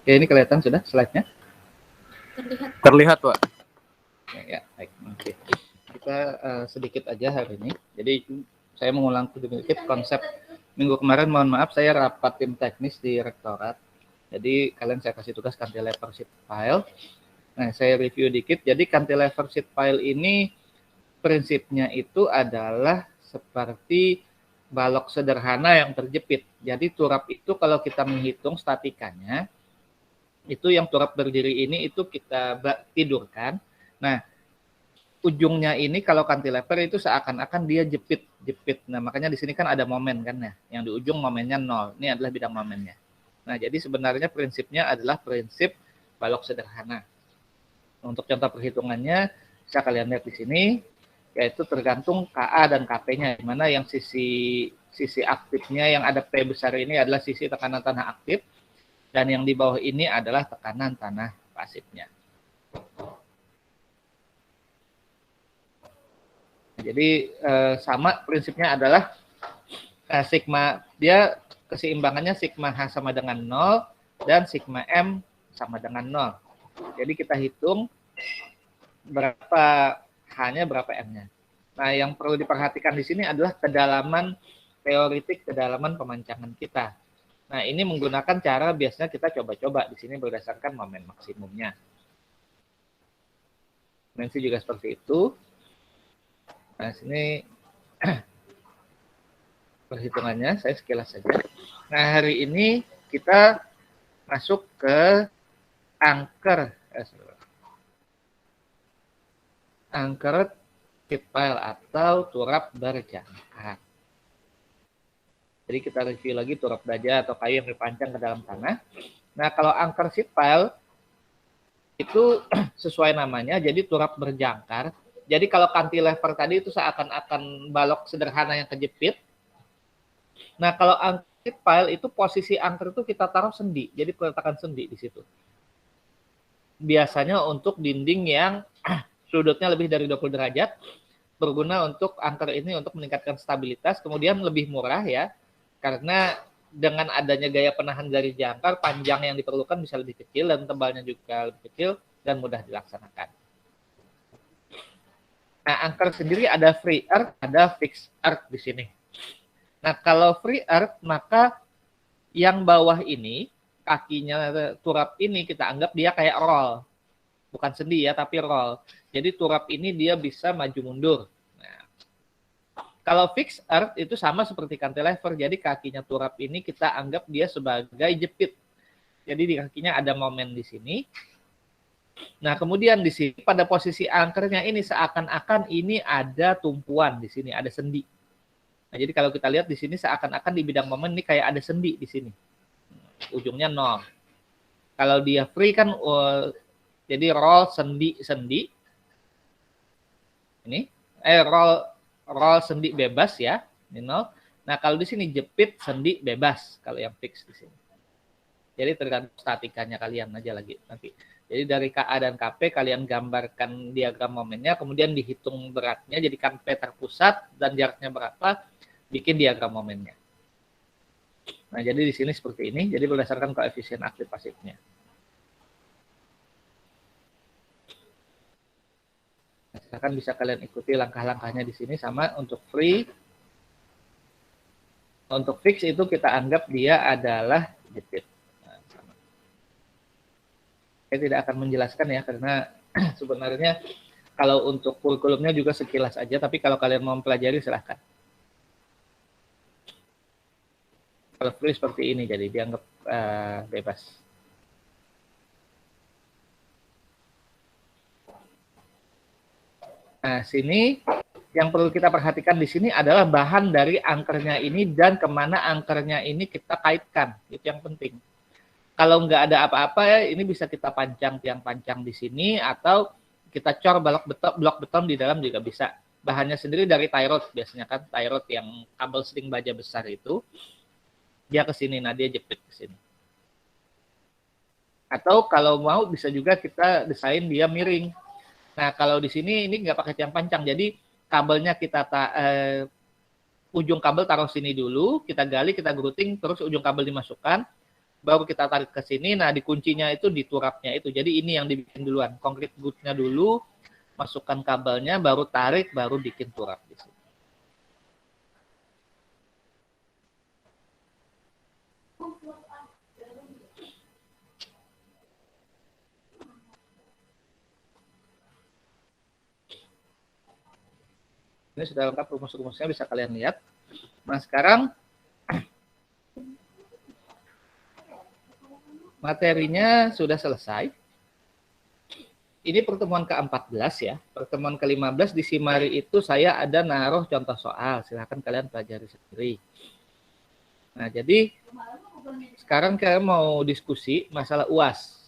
Oke, ini kelihatan sudah slide-nya? Terlihat, Pak. Ya, baik. Oke. Kita sedikit aja hari ini. Jadi saya mengulang sedikit konsep minggu kemarin. Mohon maaf, saya rapat tim teknis di rektorat. Jadi kalian saya kasih tugas cantilever sheet pile. Nah, saya review dikit. Jadi cantilever sheet pile ini prinsipnya itu adalah seperti balok sederhana yang terjepit. Jadi turap itu kalau kita menghitung statikanya, itu yang turap berdiri ini itu kita tidurkan. Nah, ujungnya ini kalau cantilever itu seakan-akan dia jepit. Nah, makanya di sini kan ada momen kan ya. Yang di ujung momennya 0. Ini adalah bidang momennya. Nah, jadi sebenarnya prinsipnya adalah prinsip balok sederhana. Untuk contoh perhitungannya, bisa kalian lihat di sini, yaitu tergantung KA dan KP-nya, di mana yang sisi aktifnya yang ada P besar ini adalah sisi tekanan tanah aktif, dan yang di bawah ini adalah tekanan tanah pasifnya. Jadi sama prinsipnya adalah sigma, dia keseimbangannya sigma H sama dengan 0 dan sigma M sama dengan 0. Jadi kita hitung berapa H-nya, berapa M-nya. Nah, yang perlu diperhatikan di sini adalah kedalaman teoritik, kedalaman pemancangan kita. Nah, ini menggunakan cara biasanya kita coba-coba di sini berdasarkan momen maksimumnya. Dimensi juga seperti itu. Nah, sini perhitungannya saya sekilas saja. Nah, hari ini kita masuk ke angker sheet pile atau turap berjangkar. Jadi kita review lagi turap baja atau kayu yang dipancang ke dalam tanah. Nah, kalau angker sheet pile itu sesuai namanya, jadi turap berjangkar. Jadi kalau cantilever tadi itu seakan-akan balok sederhana yang kejepit. Nah, kalau angker sheet pile itu posisi angker itu kita taruh sendi, jadi peletakan sendi di situ. Biasanya untuk dinding yang sudutnya lebih dari 20 derajat, berguna untuk angker ini untuk meningkatkan stabilitas, kemudian lebih murah ya, karena dengan adanya gaya penahan dari jangkar, panjang yang diperlukan bisa lebih kecil dan tebalnya juga lebih kecil dan mudah dilaksanakan. Nah, angker sendiri ada free earth, ada fixed earth di sini. Nah, kalau free earth, maka yang bawah ini, kakinya turap ini kita anggap dia kayak roll. Bukan sendi ya, tapi roll. Jadi turap ini dia bisa maju mundur. Nah, kalau fixed earth itu sama seperti cantilever. Jadi kakinya turap ini kita anggap dia sebagai jepit. Jadi di kakinya ada momen di sini. Nah, kemudian di sini pada posisi angkernya ini seakan-akan ini ada tumpuan di sini, ada sendi. Nah, jadi kalau kita lihat di sini seakan-akan di bidang momen ini kayak ada sendi di sini. Ujungnya 0. Kalau dia free kan jadi roll sendi. Ini roll sendi bebas ya, ini 0. Nah, kalau di sini jepit sendi bebas kalau yang fix di sini. Jadi tergantung statikanya kalian aja lagi nanti. Jadi dari KA dan KP kalian gambarkan diagram momennya, kemudian dihitung beratnya, jadikan P terpusat dan jaraknya berapa, bikin diagram momennya. Nah, jadi di sini seperti ini, jadi berdasarkan koefisien aktif pasifnya. Silakan bisa kalian ikuti langkah-langkahnya di sini sama untuk free. Untuk fix itu kita anggap dia adalah jepit. Saya tidak akan menjelaskan ya, karena sebenarnya kalau untuk kurikulumnya juga sekilas aja, tapi kalau kalian mau mempelajari silahkan. Kalau free seperti ini, jadi dianggap bebas. Nah, sini yang perlu kita perhatikan di sini adalah bahan dari angkernya ini dan kemana angkernya ini kita kaitkan. Itu yang penting. Kalau nggak ada apa-apa ya, ini bisa kita pancang tiang pancang di sini atau kita cor blok beton di dalam juga bisa. Bahannya sendiri dari tie rod biasanya kan, tie rod yang kabel string baja besar itu. Dia ke sini, nah dia jepit ke sini. Atau kalau mau bisa juga kita desain dia miring. Nah, kalau di sini ini nggak pakai tiang pancang, jadi kabelnya kita ujung kabel taruh sini dulu, kita gali, kita grouting, terus ujung kabel dimasukkan. baru kita tarik ke sini. Nah, di kuncinya itu di turapnya itu. Jadi ini yang dibikin duluan. Concrete bootnya dulu, masukkan kabelnya, baru tarik, baru bikin turap di sini. Ini sudah lengkap rumus-rumusnya, bisa kalian lihat. Nah, sekarang materinya sudah selesai. Ini pertemuan ke-14 ya. Pertemuan ke-15 di Simari itu saya ada naruh contoh soal. Silahkan kalian pelajari sendiri. Nah, jadi sekarang kita mau diskusi masalah UAS.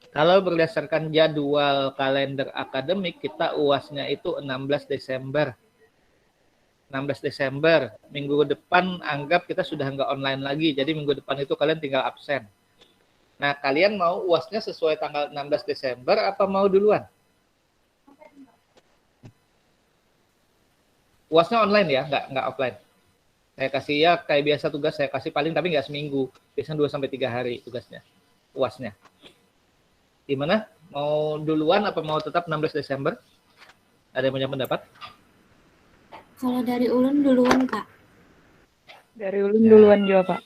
Kalau berdasarkan jadwal kalender akademik, kita UASnya itu 16 Desember. 16 Desember, minggu depan anggap kita sudah nggak online lagi. Jadi minggu depan itu kalian tinggal absen. Nah, kalian mau UASnya sesuai tanggal 16 Desember apa mau duluan? UASnya online ya, nggak offline. Saya kasih ya kayak biasa tugas saya kasih paling tapi nggak seminggu. Biasanya 2-3 hari tugasnya, UASnya. Gimana? Mau duluan apa mau tetap 16 Desember? Ada yang punya pendapat? Kalau dari ulun duluan, Pak. Dari ulun duluan juga, Pak.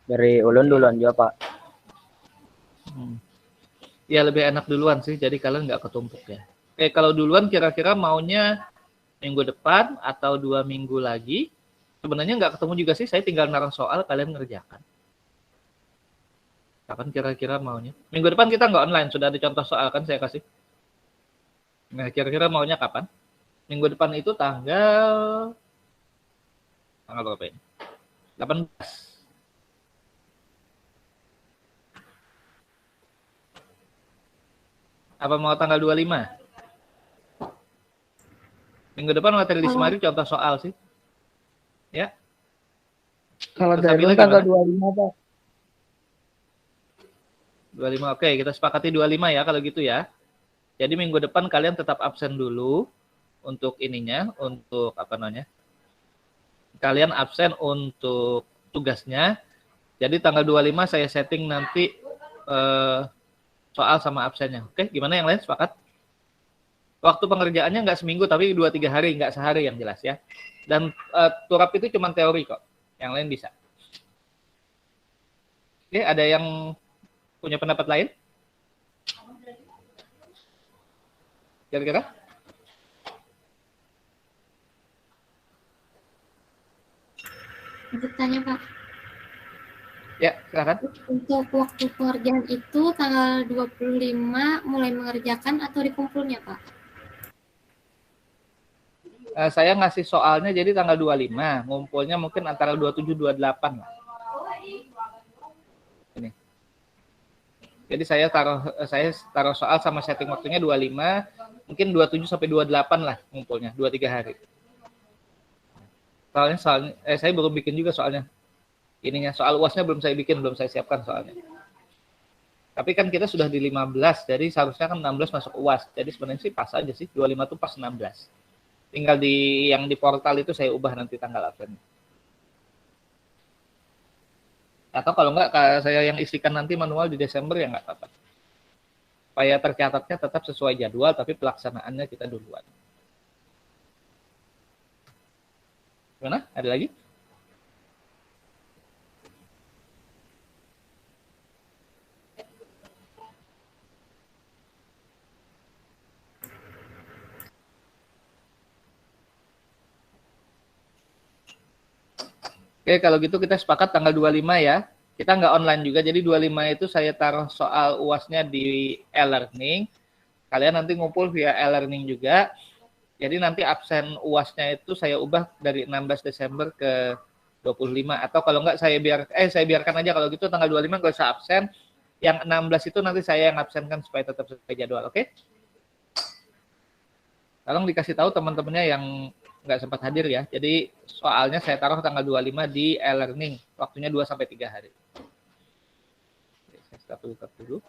Dari ulun duluan juga, Pak. Ya lebih enak duluan sih, jadi kalian nggak ketumpuk ya. Oke, kalau duluan kira-kira maunya minggu depan atau 2 minggu lagi? Sebenarnya nggak ketemu juga sih, saya tinggal naruh soal, kalian ngerjakan. Kapan kira-kira maunya? Minggu depan kita nggak online, sudah ada contoh soal kan saya kasih. Nah, kira-kira maunya kapan? Minggu depan itu tanggal berapa ini? 18. Apa mau tanggal 25? Minggu depan materi di Simari contoh soal sih. Ya. Kalau dari tanggal 25, Pak. 25, oke, kita sepakati 25 ya kalau gitu ya. Jadi minggu depan kalian tetap absen dulu untuk ininya, untuk apa namanya? Kalian absen untuk tugasnya. Jadi tanggal 25 saya setting nanti soal sama absennya. Oke, gimana yang lain sepakat? Waktu pengerjaannya nggak seminggu tapi 2-3 hari, nggak sehari yang jelas ya. Dan turap itu cuma teori kok, yang lain bisa. Oke, ada yang punya pendapat lain? Kira-kira? Bertanya, Pak. Ya, silakan. Untuk waktu pengerjaan itu tanggal 25 mulai mengerjakan atau dikumpulnya, Pak? Saya ngasih soalnya jadi tanggal 25, ngumpulnya mungkin antara 27-28 lah. Ini. Jadi saya taruh soal sama setting waktunya 25, mungkin 27-28 lah ngumpulnya, 2-3 hari. Soalnya saya belum bikin juga soalnya. Ininya soal UASnya belum saya bikin, belum saya siapkan soalnya. Tapi kan kita sudah di 15, jadi seharusnya kan 16 masuk UAS. Jadi sebenarnya sih pas aja sih, 25 tuh pas 16. Tinggal yang di portal itu saya ubah nanti tanggal absennya. Atau kalau enggak saya yang isikan nanti manual di Desember ya enggak apa-apa. Supaya tercatatnya tetap sesuai jadwal tapi pelaksanaannya kita duluan. Gimana? Ada lagi? Oke, kalau gitu kita sepakat tanggal 25 ya. Kita nggak online juga, jadi 25 itu saya taruh soal UASnya di e-learning. Kalian nanti ngumpul via e-learning juga. Jadi nanti absen UASnya itu saya ubah dari 16 Desember ke 25. Atau kalau nggak saya biarkan aja kalau gitu tanggal 25 nggak usah absen. Yang 16 itu nanti saya yang absenkan supaya tetap sesuai jadwal, oke? Tolong dikasih tahu teman-temannya yang nggak sempat hadir ya. Jadi soalnya saya taruh tanggal 25 di e-learning. Waktunya 2-3 hari. Oke, saya stop dulu.